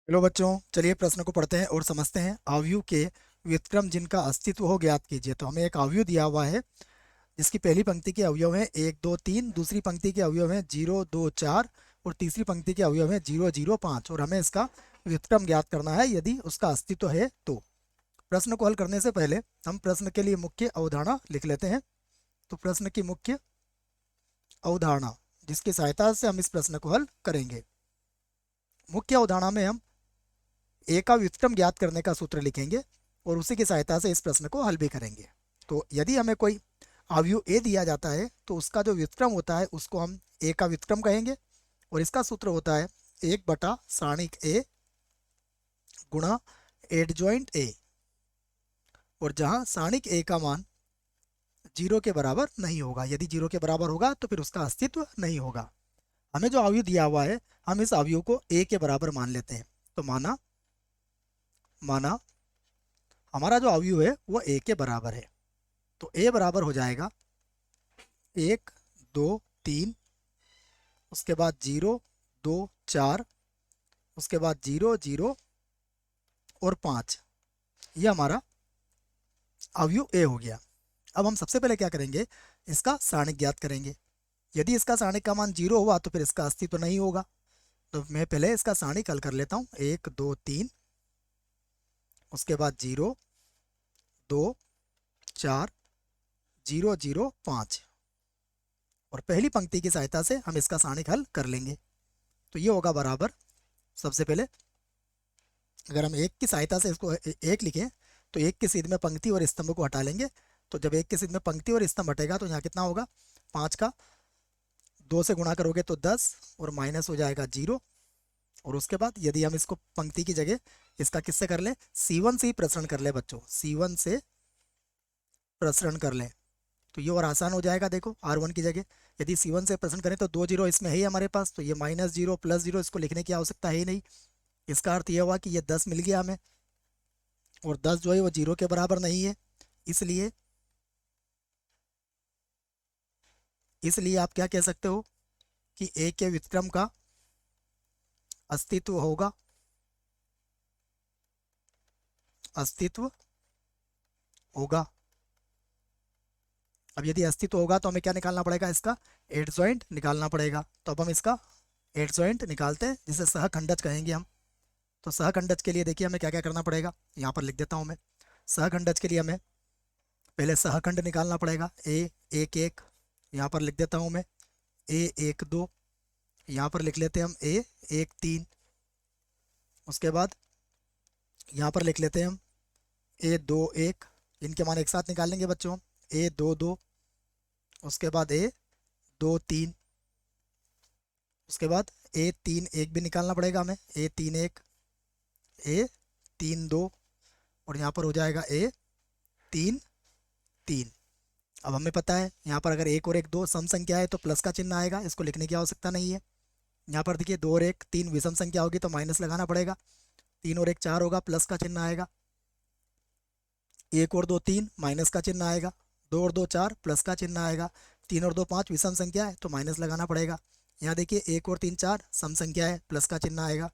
Hello बच्चों, चलिए प्रश्न को पढ़ते हैं और समझते हैं। आव्यूह के व्युत्क्रम जिनका अस्तित्व हो ज्ञात कीजिए। तो हमें एक आव्यूह दिया हुआ है जिसकी पहली पंक्ति के अवयव हैं 1 2 3, दूसरी पंक्ति के अवयव हैं 0 2 4 और तीसरी पंक्ति के अवयव हैं 0 0 5 और हमें इसका व्युत्क्रम ज्ञात करना है यदि उसका अस्तित्व है तो। प्रश्न को हल करने से पहले हम प्रश्न के लिए मुख्य अवधारणा लिख लेते हैं। तो प्रश्न की मुख्य अवधारणा जिसकी सहायता से हम इस प्रश्न को हल करेंगे। मुख्य अवधारणा में हम ए का व्युत्क्रम ज्ञात करने का सूत्र लिखेंगे और उसी की सहायता से इस प्रश्न को हल भी करेंगे। तो यदि हमें कोई आव्यूह ए दिया जाता है तो उसका जो व्युत्क्रम होता है उसको हम ए का व्युत्क्रम कहेंगे और इसका सूत्र होता है 1/सारणिक ए गुणा एडजॉइंट ए। और जहां सारणिक ए का मान 0 के बराबर नहीं होगा, यदि 0 के बराबर होगा तो फिर उसका अस्तित्व नहीं होगा। हमें जो आव्यूह दिया हुआ है हम इस आव्यूह को ए के बराबर मान लेते हैं। तो माना माना हमारा जो आव्यूह है वो ए के बराबर है। तो ए बराबर हो जाएगा 1 2 3, उसके बाद 0 2 4, उसके बाद 0 0 और 5। ये हमारा अवयव ए हो गया। अब हम सबसे पहले क्या करेंगे, इसका सारणिक ज्ञात करेंगे। यदि इसका सारणिक का मान 0 हुआ तो फिर इसका अस्तित्व नहीं होगा। तो मैं पहले इसका सारणिक हल कर लेता हूँ। 1 2 3, उसके बाद 0 2 4, 0 0 5 और पहली पंक्ति की सहायता से हम इसका सारणिक हल कर लेंगे। तो ये होगा बराबर, सबसे पहले अगर हम एक की सहायता से इसको एक लिखें तो एक की सीध में पंक्ति और स्तंभ को हटा लेंगे। तो जब एक की सीध में पंक्ति और स्तंभ हटेगा तो यहाँ कितना होगा, 5 का 2 से गुणा करोगे तो 10 और माइनस हो जाएगा 0। और उसके बाद यदि हम इसको पंक्ति की जगह इसका किससे कर लें, C1 से ही प्रसरण कर ले बच्चों, C1 से प्रसरण कर लें तो ये और आसान हो जाएगा। देखो R1 की जगह यदि C1 से प्रसरण करें तो 2 जीरो इसमें है ही हमारे पास, तो ये -0 +0 इसको लिखने की आवश्यकता है ही नहीं। इसका अर्थ यह हुआ कि ये 10 मिल गया हमें और 10 जो है वो 0 के बराबर नहीं है। इसलिए इसलिए आप क्या कह सकते हो कि ए के व्युत्क्रम का अस्तित्व होगा, अस्तित्व होगा। अब यदि अस्तित्व होगा तो हमें क्या निकालना पड़ेगा, इसका एडजॉइंट निकालना पड़ेगा। तो अब हम इसका एडजॉइंट निकालते हैं जिसे सहखंडज कहेंगे हम। तो सहखंडज के लिए देखिए हमें क्या क्या करना पड़ेगा, यहाँ पर लिख देता हूँ मैं। सहखंडज के लिए हमें पहले सहखंड निकालना पड़ेगा। A 1 1 यहाँ पर लिख देता हूँ मैं। A 1 2 यहाँ पर लिख लेते हैं हम। A 1 3 उसके बाद यहाँ पर लिख लेते हैं हम A 2 1। इनके मान एक साथ निकाल लेंगे बच्चों। A 2 2 उसके बाद A 2 3 उसके बाद A 3 1 भी निकालना पड़ेगा हमें। A 3 1 A 3 2 और यहाँ पर हो जाएगा A 3 3। अब हमें पता है यहाँ पर अगर 1 और 1 2 सम संख्या है तो प्लस का चिन्ह आएगा, इसको लिखने की आवश्यकता नहीं है। यहाँ पर देखिए 2 और 1 3 विषम संख्या होगी तो माइनस लगाना पड़ेगा। 3 और 1 4 होगा, प्लस का चिन्ह आएगा। 1 और 2 3 माइनस का चिन्ह आएगा। 2 और 2 4 प्लस का चिन्ह आएगा। 3 और 2 5 विषम संख्या है तो माइनस लगाना पड़ेगा। यहाँ देखिए 1 और 3 4 सम संख्या है, प्लस का चिन्ह आएगा।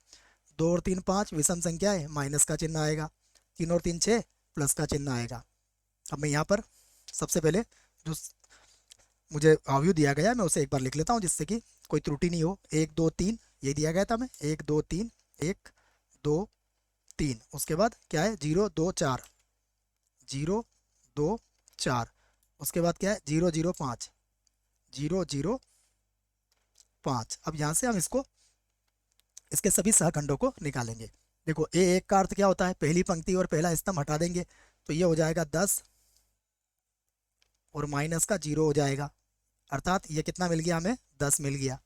2 और 3 5 विषम संख्या है, माइनस का चिन्ह आएगा। 3 और 3 6 प्लस का चिन्ह आएगा। अब मैं यहाँ पर सबसे पहले जो मुझे आव्यूह दिया गया है मैं उसे एक बार लिख लेता हूँ जिससे कि कोई त्रुटि नहीं हो। 1 2 3 ये दिया गया था हमें। 1 2 3 1 2 3 उसके बाद क्या है 0 2 4 0 2 4 उसके बाद क्या है 0 0 5 0 0 5। अब यहाँ से हम इसको इसके सभी सहखंडों को निकालेंगे। देखो A 1 का अर्थ क्या होता है, पहली पंक्ति और पहला स्तंभ हटा देंगे तो ये हो जाएगा 10 और माइनस का 0 हो जाएगा, अर्थात ये कितना मिल गया हमें, 10 मिल गया।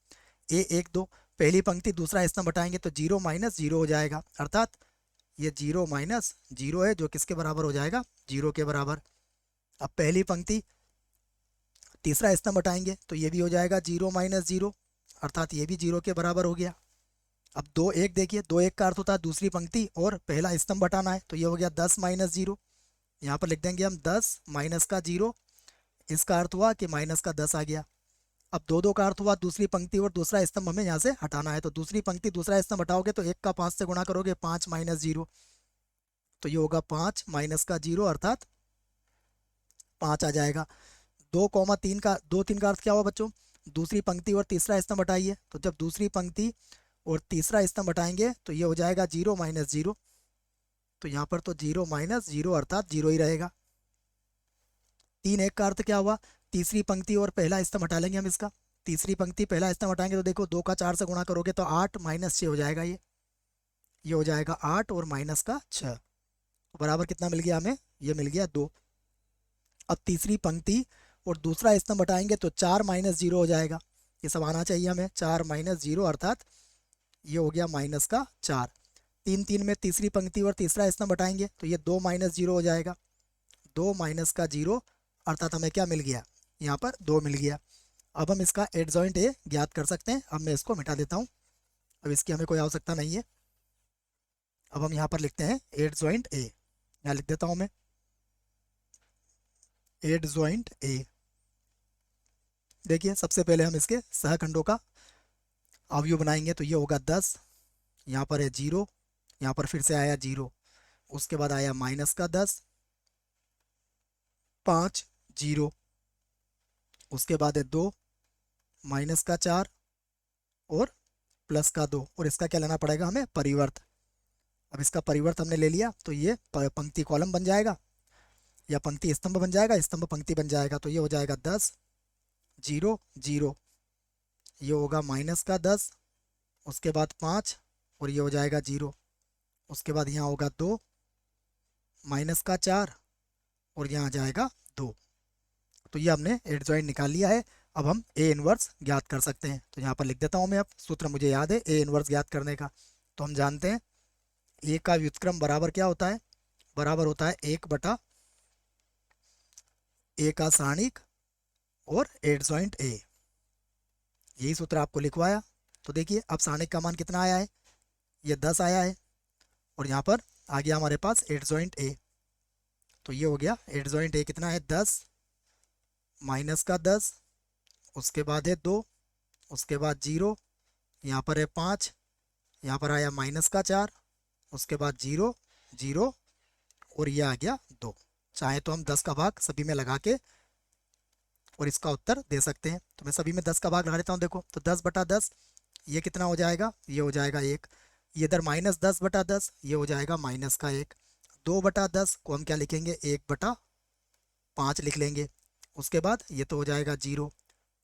A 1 2 पहली पंक्ति दूसरा स्तंभ हटाएंगे तो 0 - 0 हो जाएगा, अर्थात ये 0 - 0 है जो किसके बराबर हो जाएगा, 0 के बराबर। अब पहली पंक्ति तीसरा स्तंभ हटाएंगे तो ये भी हो जाएगा 0 - 0, अर्थात ये भी 0 के बराबर हो गया। अब 2 1 देखिए, 2 1 का अर्थ होता है दूसरी पंक्ति और पहला स्तंभ हटाना है तो ये हो गया 10 - 0। यहाँ पर लिख देंगे हम 10 माइनस का 0, इसका अर्थ हुआ कि माइनस का 10 आ गया। अब दो दो का अर्थ हुआ दूसरी पंक्ति और दूसरा स्तंभ हमें यहाँ से हटाना है, तो दूसरी पंक्ति दूसरा स्तंभ हटाओगे तो 1 का 5 से गुणा करोगे, 5 माइनस 0, तो ये होगा 5 माइनस का 0 अर्थात 5 आ जाएगा। 2,3 का 2 3 का अर्थ क्या हुआ बच्चों, दूसरी पंक्ति और तीसरा स्तंभ हटाइए, तो जब दूसरी पंक्ति और तीसरा स्तंभ हटाएंगे तो ये हो जाएगा 0 माइनस 0, तो यहाँ पर तो 0 माइनस 0 अर्थात 0 ही रहेगा। 3 1 का अर्थ क्या हुआ, तीसरी पंक्ति और पहला स्तंभ हटा लेंगे हम इसका, तीसरी पंक्ति पहला स्तंभ हटाएंगे तो देखो 2 का 4 से गुणा करोगे तो 8 माइनस 6 हो जाएगा, ये हो जाएगा 8 और माइनस का 6, बराबर कितना मिल गया हमें, ये मिल गया 2। अब तीसरी पंक्ति और दूसरा स्तंभ हटाएंगे तो 4 माइनस 0 हो जाएगा, ये सब आना चाहिए हमें, 4 माइनस 0 अर्थात ये हो गया माइनस का 4। 3 3 में तीसरी पंक्ति और तीसरा स्तंभ हटाएंगे तो ये 2 माइनस 0 हो जाएगा, 2 माइनस का 0 अर्थात हमें क्या मिल गया, यहाँ पर 2 मिल गया। अब हम इसका एडजॉइंट ए ज्ञात कर सकते हैं, अब मैं इसको मिटा देता हूँ, अब इसकी हमें कोई आवश्यकता नहीं है। अब हम यहाँ पर लिखते हैं एडजॉइंट ए, यहाँ लिख देता हूँ मैं एडजॉइंट ए। देखिए सबसे पहले हम इसके सहखंडों का अवयव बनाएंगे, तो ये होगा 10, यहाँ पर है 0, यहाँ पर फिर से आया 0, उसके बाद आया माइनस का 10, 5 0, उसके बाद है 2 माइनस का 4 और प्लस का 2, और इसका क्या लेना पड़ेगा हमें, परिवर्त। अब इसका परिवर्त हमने ले लिया तो ये पंक्ति कॉलम बन जाएगा या पंक्ति स्तंभ बन जाएगा, स्तंभ पंक्ति बन जाएगा, तो ये हो जाएगा 10 0 0, ये होगा माइनस का 10, उसके बाद 5 और ये हो जाएगा 0, उसके बाद यहाँ होगा 2 माइनस का 4 और यहाँ आ जाएगा 2। तो ये हमने एडजॉइंट निकाल लिया है। अब हम ए इनवर्स ज्ञात कर सकते हैं, तो यहाँ पर लिख देता हूँ मैं, अब सूत्र मुझे याद है ए इनवर्स ज्ञात करने का। तो हम जानते हैं ए का व्युत्क्रम बराबर क्या होता है, बराबर होता है 1 बटा ए का सारणिक और एडजॉइंट ए, यही सूत्र आपको लिखवाया। तो देखिए अब सारणिक का मान कितना आया है, ये 10 आया है, और यहाँ पर आ गया हमारे पास एडजॉइंट ए, तो ये हो गया एडजॉइंट ए कितना है 10 माइनस का 10, उसके बाद है 2, उसके बाद 0, यहाँ पर है 5, यहाँ पर आया माइनस का 4, उसके बाद 0 0 और ये आ गया 2। चाहे तो हम 10 का भाग सभी में लगा के और इसका उत्तर दे सकते हैं, तो मैं सभी में 10 का भाग लगा देता हूँ। देखो तो 10 बटा 10 ये कितना हो जाएगा, ये हो जाएगा 1, ये इधर माइनस 10 बटा 10 ये हो जाएगा माइनस का 1, 2 बटा 10 को हम क्या लिखेंगे 1 बटा 5 लिख लेंगे, उसके बाद ये तो हो जाएगा 0,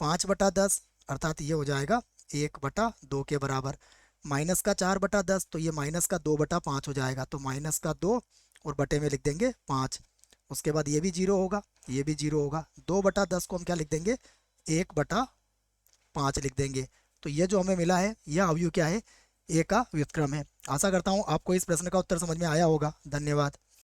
5 बटा 10 अर्थात ये हो जाएगा 1 बटा 2 के बराबर, माइनस का 4 बटा 10 तो ये माइनस का 2 बटा 5 हो जाएगा, तो माइनस का 2 और बटे में लिख देंगे 5, उसके बाद ये भी 0 होगा, ये भी 0 होगा, 2 बटा 10 को हम क्या लिख देंगे 1 बटा 5 लिख देंगे। तो ये जो हमें मिला है यह अवयव क्या है, ए का व्युत्क्रम है। आशा करता हूँ आपको इस प्रश्न का उत्तर समझ में आया होगा। धन्यवाद।